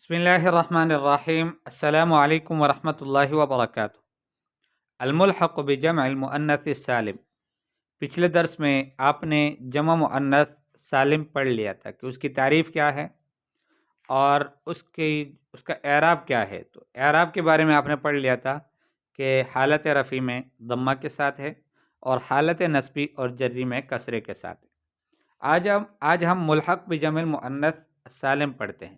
بسم الله الرحمن الرحيم. السلام عليكم ورحمة الله وبركاته. الملحق بجمع المؤنث السالم. پچھلے درس میں آپ نے جمع مؤنث سالم پڑھ لیا تھا کہ اس کی تعریف کیا ہے اور اس کا اعراب کیا ہے. تو اعراب کے بارے میں آپ نے پڑھ لیا تھا کہ حالت رفع میں ضمہ کے ساتھ ہے اور حالت نصبی اور جری میں کسرے کے ساتھ ہے. آج ہم ملحق بجمع المؤنث السالم پڑھتے ہیں.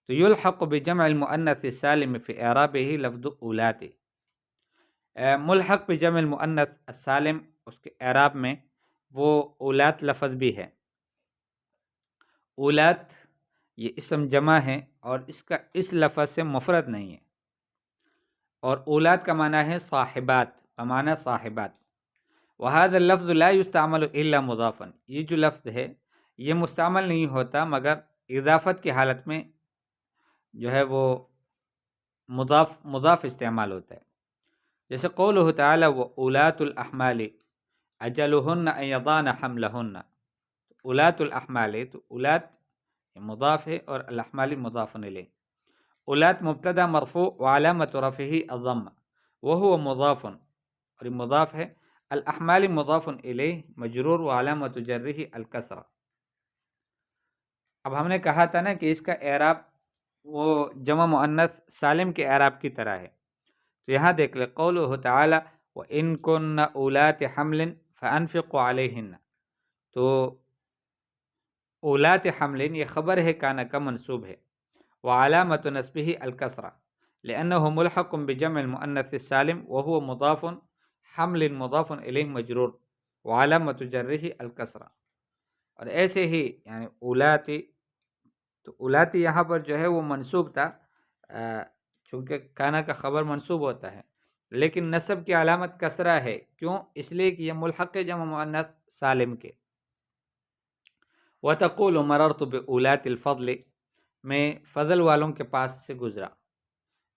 تو یلحق بجمع المؤنث السالم فی اعرابہ لفظ اولات. ملحق بجمع المؤنث السالم اس کے اعراب میں وہ اولات لفظ بھی ہے. اولات یہ اسم جمع ہے اور اس لفظ سے مفرد نہیں ہے. اور اولات کا معنی ہے صاحبات، بمعنی صاحبات. وهذا اللفظ لا يستعمل الا مضافا. یہ جو لفظ ہے یہ مستعمل نہیں ہوتا مگر اضافت کی حالت میں جو ہے وہ مضاف استعمال ہوتا ہے. جیسے قولہ تعالی وَأُولَاتُ الْأَحْمَالِ أَجَلُهُنَّ أَن يَضَعْنَ حَمْلَهُنَّ. اولات الاحمال، تو اولات مضاف ہے اور الاحمال مضاف الیہ. اولات مبتدا مرفوع وعلامت رفعہ الضمہ وهو مضاف، اور مضاف ہے. الاحمال مضاف الیہ مجرور وعلامت جرہ الکسرہ. اب ہم نے کہا تھا نا کہ اس کا اعراب وہ جمع مؤنث سالم کے اعراب کی طرح ہے. تو یہاں دیکھ لیں قولہ تعالی وَإِن كُنَّ أُولَاتِ حَمْلٍ فَأَنفِقُوا عَلَيْهِنَّ. تو اولات حمل یہ خبر ہے کانا کا منصوب ہے. وعلامت نصبہ الکسرہ لأنہ ملحق بجمع المؤنث السالم وهو مضاف حمل مضاف الیہ مجرور وعلامت جرہ الکسرہ. اور ایسے ہی یعنی اولاتی، تو اولاتی یہاں پر جو ہے وہ منصوب تھا چونکہ کانا کا خبر منصوب ہوتا ہے لیکن نصب کی علامت کسرہ ہے. کیوں؟ اس لیے کہ یہ ملحق جمع مؤنث سالم کے. وَتَقُولُ مَرَرْتُ بِأُولَاتِ الْفَضْلِ. میں فضل والوں کے پاس سے گزرا،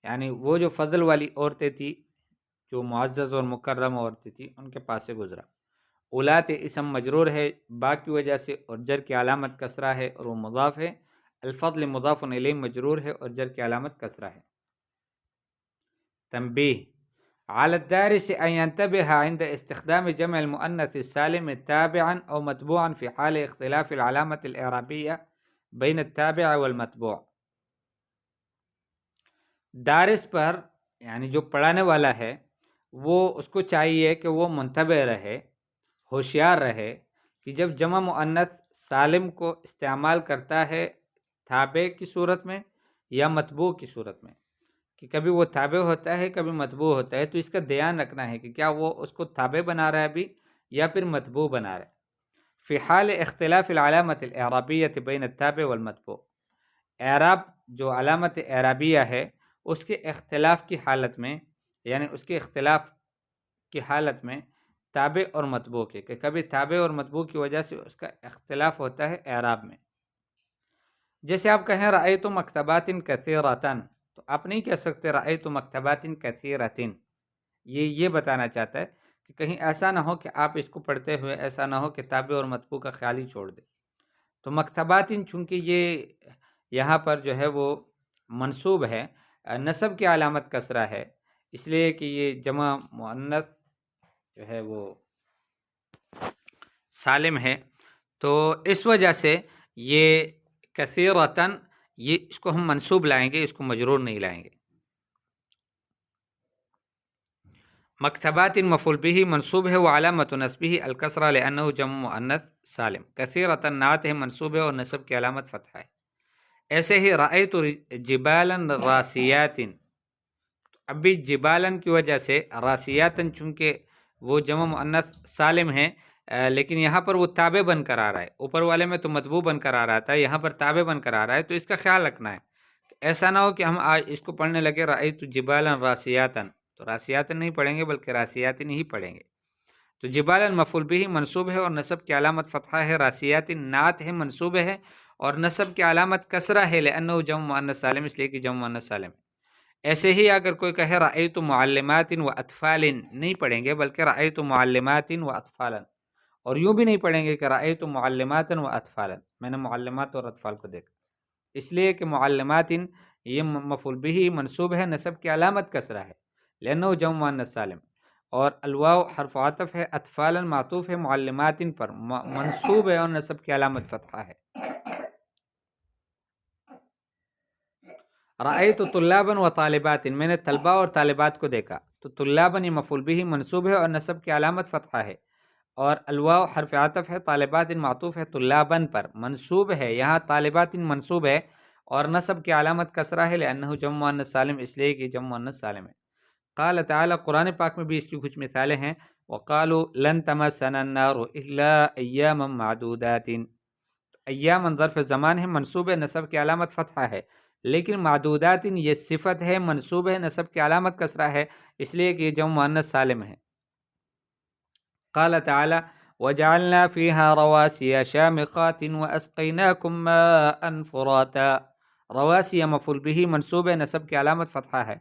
یعنی وہ جو فضل والی عورتیں تھیں جو معزز اور مکرم عورتیں تھیں ان کے پاس سے گزرا. اولات اسم مجرور ہے با کی وجہ سے اور جر کی علامت کسرہ ہے اور وہ مضاف ہے. الفضل مضاف الیہ مجرور ہے اور جر کی علامت کسرہ ہے. تنبیہ على الدارس أن ينتبه عند استخدام جمع المؤنث السالم تابعا أو متبوعا في حال اختلاف العلامة الإعرابية بين التابع والمتبوع. دارس پر یعنی جو پڑھانے والا ہے وہ اس کو چاہیے کہ وہ منتبہ رہے، ہوشیار رہے کہ جب جمع مؤنث سالم کو استعمال کرتا ہے تابع کی صورت میں یا متبوع کی صورت میں، کہ کبھی وہ تابع ہوتا ہے کبھی متبوع ہوتا ہے، تو اس کا دھیان رکھنا ہے کہ کیا وہ اس کو تابع بنا رہا ہے ابھی یا پھر متبوع بنا رہا ہے. فی حال اختلاف العلامت الاعرابیۃ بین التابع والمتبوع. اعراب جو علامت اعرابیہ ہے اس کے اختلاف کی حالت میں، یعنی اس کے اختلاف کی حالت میں تابع اور متبوع کے، کہ کبھی تابع اور متبوع کی وجہ سے اس کا اختلاف ہوتا ہے اعراب میں. جیسے آپ کہیں رأیت مکتبات کثیرۃ، تو آپ نہیں کہہ سکتے رأیت مکتبات کثیرۃ. یہ بتانا چاہتا ہے کہ کہیں ایسا نہ ہو کہ آپ اس کو پڑھتے ہوئے ایسا نہ ہو کہ تابع اور متبوع کا خیال ہی چھوڑ دے. تو مکتبات چونکہ یہ یہاں پر جو ہے وہ منصوب ہے، نصب کی علامت کسرہ ہے، اس لیے کہ یہ جمع مؤنث جو ہے وہ سالم ہے، تو اس وجہ سے یہ کثیرتاً یہ اس کو ہم منصوب لائیں گے، اس کو مجرور نہیں لائیں گے. مکتبات مفعول به منصوب ہے وعلامت نصبہ الکسرہ لأنہ جمع مؤنث سالم. کثیرتاً نعت ہے منصوب ہے اور نصب کی علامت فتحہ ہے. ایسے ہی رأیت جبالا راسیات، اب بھی جبالا کی وجہ سے راسیات چونکہ وہ جمع مؤنث سالم ہے لیکن یہاں پر وہ تابع بن کر آ رہا ہے. اوپر والے میں تو متبوع بن کر آ رہا تھا، یہاں پر تابع بن کر آ رہا ہے، تو اس کا خیال رکھنا ہے. ایسا نہ ہو کہ ہم آج اس کو پڑھنے لگے رأیت جبالا راسیاتن، تو راسیاتن نہیں پڑھیں گے بلکہ راسیاتن ہی پڑھیں گے. تو جبالا مفعول به منصوب ہے اور نصب کی علامت فتحہ ہے. راسیاتن نعت ہے منصوب ہے اور نصب کی علامت کسرہ ہے لأنہ جمع مؤنث سالم، اس لیے کہ جمع مؤنث سالم. ایسے ہی اگر کوئی کہے رأیت معلمات و اطفال، نہیں پڑھیں گے بلکہ رأیت معلمات و اطفالا. اور یوں بھی نہیں پڑھیں گے کہ رأیت معلمات و اطفالا، میں نے معلمات اور اطفال کو دیکھا. اس لیے کہ معلمات یہ مفعول به منصوب ہے، نصب کی علامت کسرہ ہے لأنه جمع مؤنث سالم، اور الواو حرف عطف ہے، اطفالا معطوف ہے معلمات پر، منصوب ہے اور نصب کی علامت فتحہ ہے۔ رأیت طلابا و طالبات، میں نے طلبہ اور طالبات کو دیکھا، تو طلابا یہ مفعول به منصوب ہے اور نصب کی علامت فتحہ ہے، اور الواو حرف عطف ہے، طالبات معطوف ہے طلابا پر، منصوب ہے، یہاں طالبات منصوب ہے اور نصب کی علامت کسرہ ہے لأنه جمع مؤنث سالم، اس لیے کہ جمع مؤنث سالم ہے۔ قال تعالی، قرآن پاک میں بھی اس کی کچھ مثالیں ہیں، وقالوا لن تمسنا النار الا ایاما معدودات، ایام ظرف زمان ہے، منصوب ہے، نصب کی علامت فتحہ ہے، لیکن معدودات یہ صفت ہے، منصوب ہے، نصب کی علامت کسرہ ہے، اس لیے کہ یہ جمع مؤنث سالم ہے۔ قال تعالی وجعلنا فيها رواسي شامخات واسقيناكم ماء فراتا، رواسی مفعول به منصوب ہے، نصب کی علامت فتحہ ہے،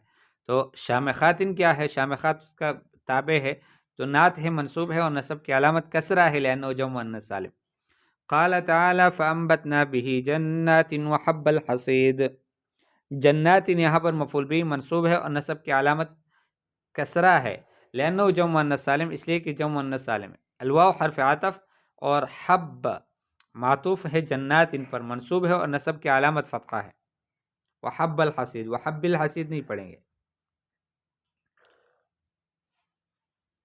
تو شامخات کیا ہے؟ شامخات اس کا تابع ہے، تو نعت ہے، منصوب ہے اور نصب کی علامت کسرہ ہے لأنه جمع مؤنث سالم۔ قال تعالی فأنبتنا به جنات وحب الحصید، جنات یہاں پر مفعول به منصوب ہے اور نصب کی علامت کسرہ ہے لأنه جمع مؤنث سالم، اس لیے کہ جمع مؤنث سالم ہے۔ الواو حرف عطف اور حب معطوف ہے جنات پر، منصوب ہے اور نصب کی علامت فتحہ ہے۔ وحب الحصید، وحب الحصید نہیں پڑھیں گے۔